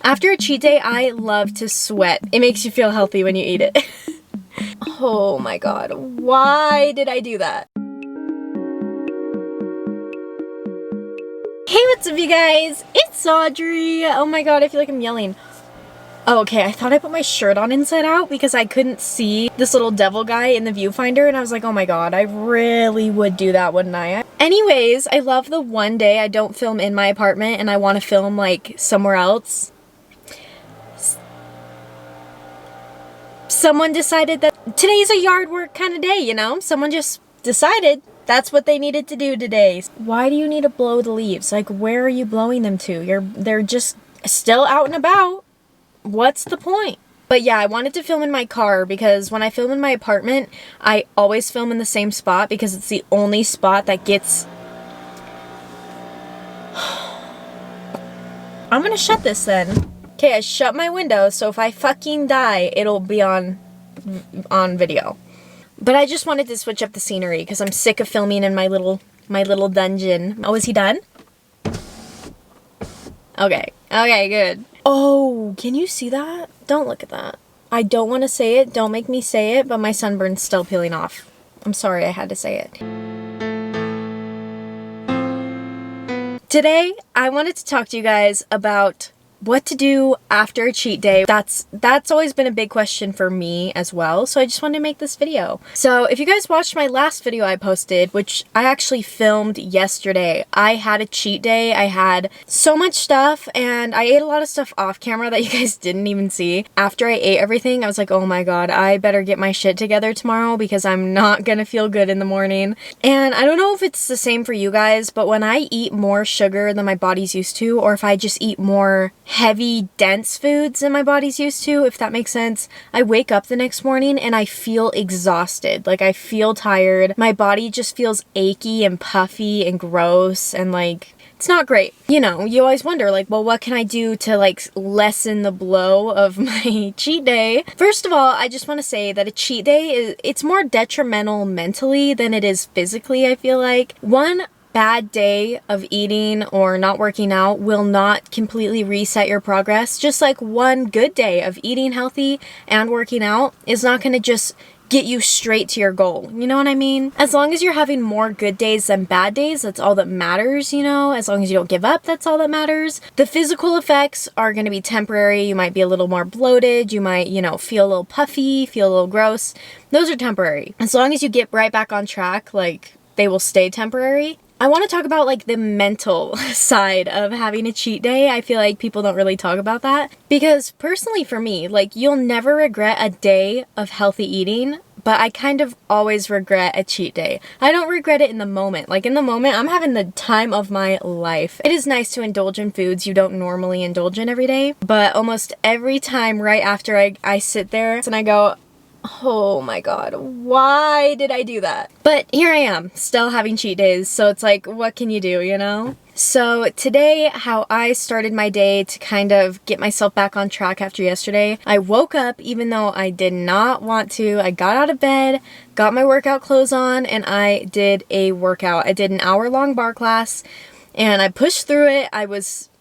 After a cheat day, I love to sweat. It makes you feel healthy when you eat it. Oh my god, why did I do that? Hey, what's up you guys? It's Audrey. Oh my god, I feel like I'm yelling. Oh, okay, I thought I put my shirt on inside out because I couldn't see this little devil guy in the viewfinder, and I was like, oh my god, I really would do that, wouldn't I? Anyways, I love the one day I don't film in my apartment and I want to film like somewhere else. Someone decided that today's a yard work kind of day, you know? Someone just decided that's what they needed to do today. Why do you need to blow the leaves? Like, where are you blowing them to? They're just still out and about. What's the point? But yeah, I wanted to film in my car because when I film in my apartment, I always film in the same spot because it's the only spot that gets... I'm gonna shut this then. Okay, I shut my window, so if I fucking die, it'll be on video. But I just wanted to switch up the scenery because I'm sick of filming in my little dungeon. Oh, is he done? Okay, good. Oh, can you see that? Don't look at that. I don't want to say it, don't make me say it, but my sunburn's still peeling off. I'm sorry I had to say it. Today, I wanted to talk to you guys about what to do after a cheat day. That's always been a big question for me as well, so I just wanted to make this video. So if you guys watched my last video I posted, which I actually filmed yesterday, I had a cheat day. I had so much stuff and I ate a lot of stuff off camera that you guys didn't even see. After I ate everything, I was like, oh my god, I better get my shit together tomorrow because I'm not gonna feel good in the morning. And I don't know if it's the same for you guys, but when I eat more sugar than my body's used to, or if I just eat more heavy, dense foods than my body's used to, if that makes sense, I wake up the next morning and I feel exhausted. Like, I feel tired. My body just feels achy and puffy and gross and like, it's not great. You know, you always wonder like, well, what can I do to like lessen the blow of my cheat day? First of all, I just want to say that a cheat day it's more detrimental mentally than it is physically, I feel like. One bad day of eating or not working out will not completely reset your progress. Just like one good day of eating healthy and working out is not going to just get you straight to your goal. You know what I mean? As long as you're having more good days than bad days, that's all that matters, you know? As long as you don't give up, that's all that matters. The physical effects are going to be temporary. You might be a little more bloated. You might, you know, feel a little puffy, feel a little gross. Those are temporary. As long as you get right back on track, like, they will stay temporary. I want to talk about like the mental side of having a cheat day. I feel like people don't really talk about that because personally for me, like, you'll never regret a day of healthy eating, but I kind of always regret a cheat day. I don't regret it in the moment. Like, in the moment, I'm having the time of my life. It is nice to indulge in foods you don't normally indulge in every day, but almost every time right after I sit there and I go, oh my god, why did I do that? But here I am, still having cheat days, so it's like, what can you do, you know? So today, how I started my day to kind of get myself back on track after yesterday, I woke up even though I did not want to. I got out of bed, got my workout clothes on, and I did a workout. I did an hour-long bar class, and I pushed through it.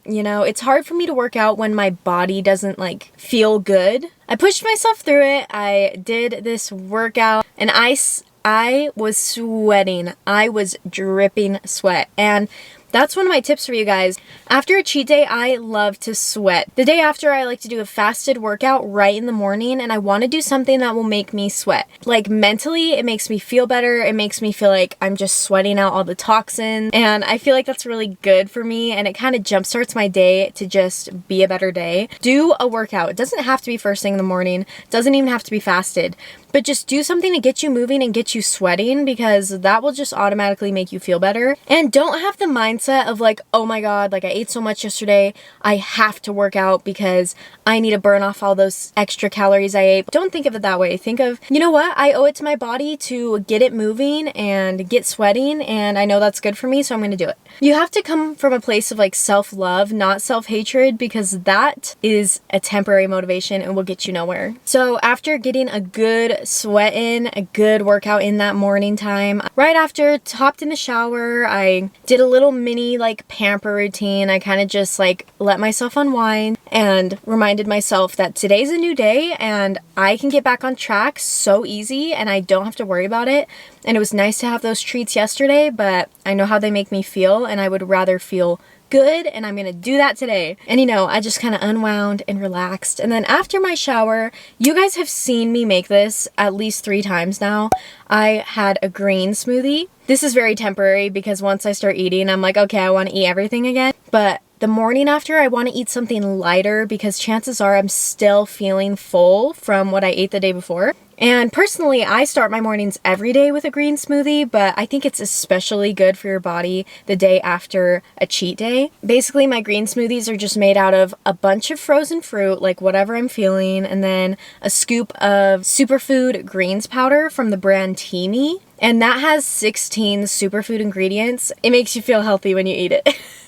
You know, it's hard for me to work out when my body doesn't like feel good. I pushed myself through it. I did this workout and I was sweating. I was dripping sweat. And that's one of my tips for you guys. After a cheat day, I love to sweat. The day after, I like to do a fasted workout right in the morning, and I want to do something that will make me sweat. Like, mentally, it makes me feel better. It makes me feel like I'm just sweating out all the toxins, and I feel like that's really good for me, and it kind of jumpstarts my day to just be a better day. Do a workout. It doesn't have to be first thing in the morning. It doesn't even have to be fasted. But just do something to get you moving and get you sweating, because that will just automatically make you feel better. And don't have the mindset of like, oh my god, like I ate so much yesterday, I have to work out because I need to burn off all those extra calories I ate. Don't think of it that way. Think of, you know what, I owe it to my body to get it moving and get sweating, and I know that's good for me, so I'm gonna do it. You have to come from a place of like self-love, not self-hatred, because that is a temporary motivation and will get you nowhere. So after getting a good sweat in, a good workout in that morning time, right after, hopped in the shower, I did a little mini mini like pamper routine. I kind of just like let myself unwind and reminded myself that today's a new day and I can get back on track so easy and I don't have to worry about it. And it was nice to have those treats yesterday, but I know how they make me feel and I would rather feel good, and I'm gonna do that today. And you know, I just kind of unwound and relaxed. And then after my shower, you guys have seen me make this at least 3 times now. I had a green smoothie. This is very temporary because once I start eating, I'm like, okay, I want to eat everything again. But the morning after, I want to eat something lighter because chances are I'm still feeling full from what I ate the day before. And personally, I start my mornings every day with a green smoothie, but I think it's especially good for your body the day after a cheat day. Basically, my green smoothies are just made out of a bunch of frozen fruit, like whatever I'm feeling, and then a scoop of superfood greens powder from the brand Teamy. And that has 16 superfood ingredients. It makes you feel healthy when you eat it.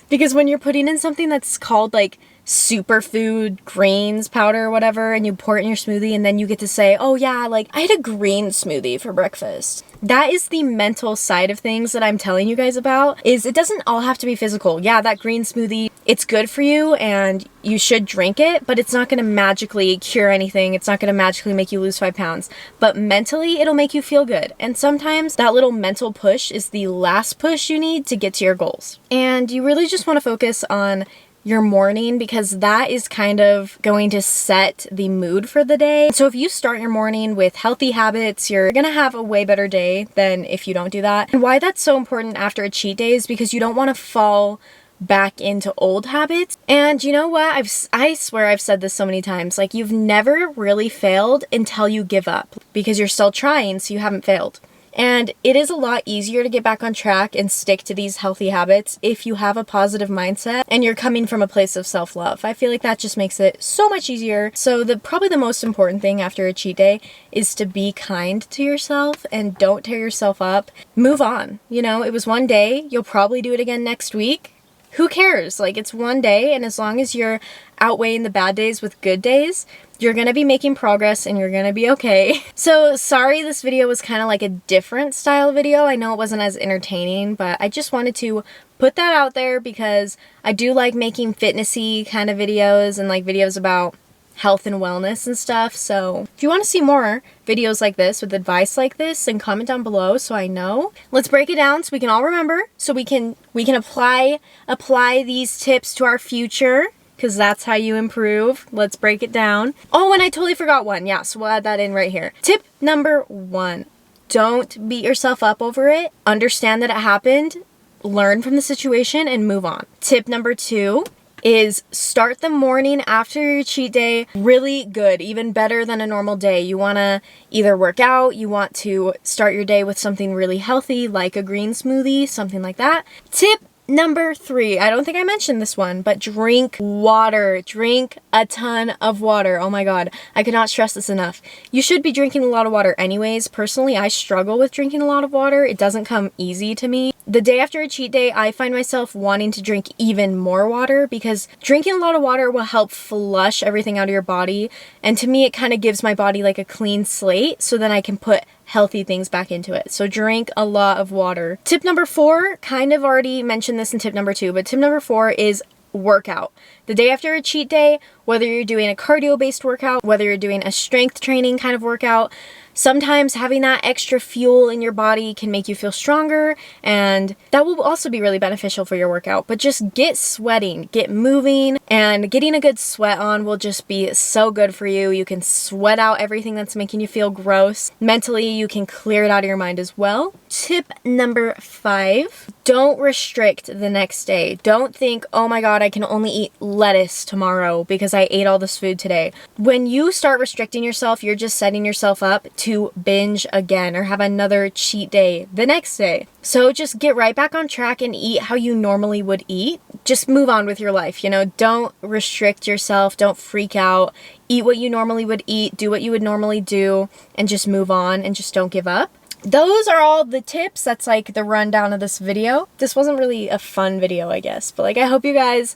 Because when you're putting in something that's called like superfood greens powder or whatever, and you pour it in your smoothie and then you get to say, oh yeah, like I had a green smoothie for breakfast. That is the mental side of things that I'm telling you guys about, is it doesn't all have to be physical. Yeah, that green smoothie, it's good for you and you should drink it, but it's not going to magically cure anything. It's not going to magically make you lose 5 pounds, but mentally it'll make you feel good. And sometimes that little mental push is the last push you need to get to your goals. And you really just want to focus on your morning because that is kind of going to set the mood for the day. So if you start your morning with healthy habits, you're gonna have a way better day than if you don't do that. And why that's so important after a cheat day is because you don't want to fall back into old habits. And you know what? I swear I've said this so many times, like you've never really failed until you give up because you're still trying, so you haven't failed. And it is a lot easier to get back on track and stick to these healthy habits if you have a positive mindset and you're coming from a place of self-love. I feel like that just makes it so much easier. So probably the most important thing after a cheat day is to be kind to yourself and don't tear yourself up. Move on. You know, it was one day. You'll probably do it again next week. Who cares? Like, it's one day, and as long as you're outweighing the bad days with good days, you're gonna be making progress and you're gonna be okay. So sorry this video was kind of like a different style video. I know it wasn't as entertaining, but I just wanted to put that out there because I do like making fitnessy kind of videos and like videos about health and wellness and stuff. So if you want to see more videos like this with advice like this, then comment down below so I know. Let's break it down so we can all remember, so we can apply these tips to our future, because that's how you improve. Let's break it down. Oh, and I totally forgot one. Yeah, so we'll add that in right here. Tip number 1, don't beat yourself up over it. Understand that it happened, learn from the situation, and move on. Tip number 2 is start the morning after your cheat day really good, even better than a normal day. You want to either work out, you want to start your day with something really healthy like a green smoothie, something like that. Tip number 3, I don't think I mentioned this one, but drink water. Drink a ton of water. Oh my god, I could not stress this enough. You should be drinking a lot of water anyways. Personally, I struggle with drinking a lot of water. It doesn't come easy to me. The day after a cheat day, I find myself wanting to drink even more water because drinking a lot of water will help flush everything out of your body. And to me, it kind of gives my body like a clean slate so then I can put healthy things back into it. So drink a lot of water. Tip number 4, kind of already mentioned this in tip number 2, but tip number 4 is workout. The day after a cheat day, whether you're doing a cardio-based workout, whether you're doing a strength training kind of workout, sometimes having that extra fuel in your body can make you feel stronger, and that will also be really beneficial for your workout. But just get sweating, get moving, and getting a good sweat on will just be so good for you. You can sweat out everything that's making you feel gross. Mentally, you can clear it out of your mind as well. Tip number 5, don't restrict the next day. Don't think, oh my god, I can only eat lettuce tomorrow because I ate all this food today. When you start restricting yourself, you're just setting yourself up to binge again or have another cheat day the next day. So just get right back on track and eat how you normally would eat. Just move on with your life, you know, don't restrict yourself, don't freak out. Eat what you normally would eat, do what you would normally do, and just move on and just don't give up. Those are all the tips. That's like the rundown of this video. This wasn't really a fun video, I guess, but like I hope you guys,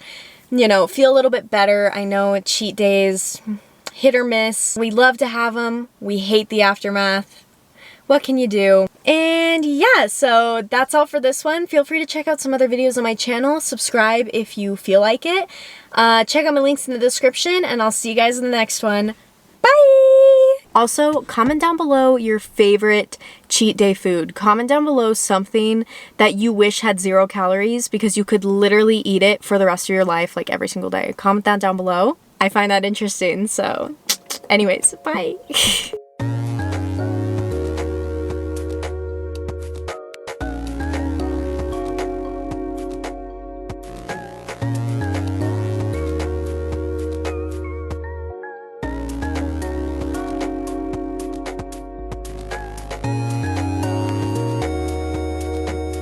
you know, feel a little bit better. I know cheat days, hit or miss. We love to have them. We hate the aftermath. what can you do? And yeah, so that's all for this one. Feel free to check out some other videos on my channel. Subscribe if you feel like it. Check out my links in the description, and I'll see you guys in the next one. Bye! Also, comment down below your favorite cheat day food. Comment down below something that you wish had 0 calories because you could literally eat it for the rest of your life, like every single day. Comment that down below. I find that interesting, so anyways, bye!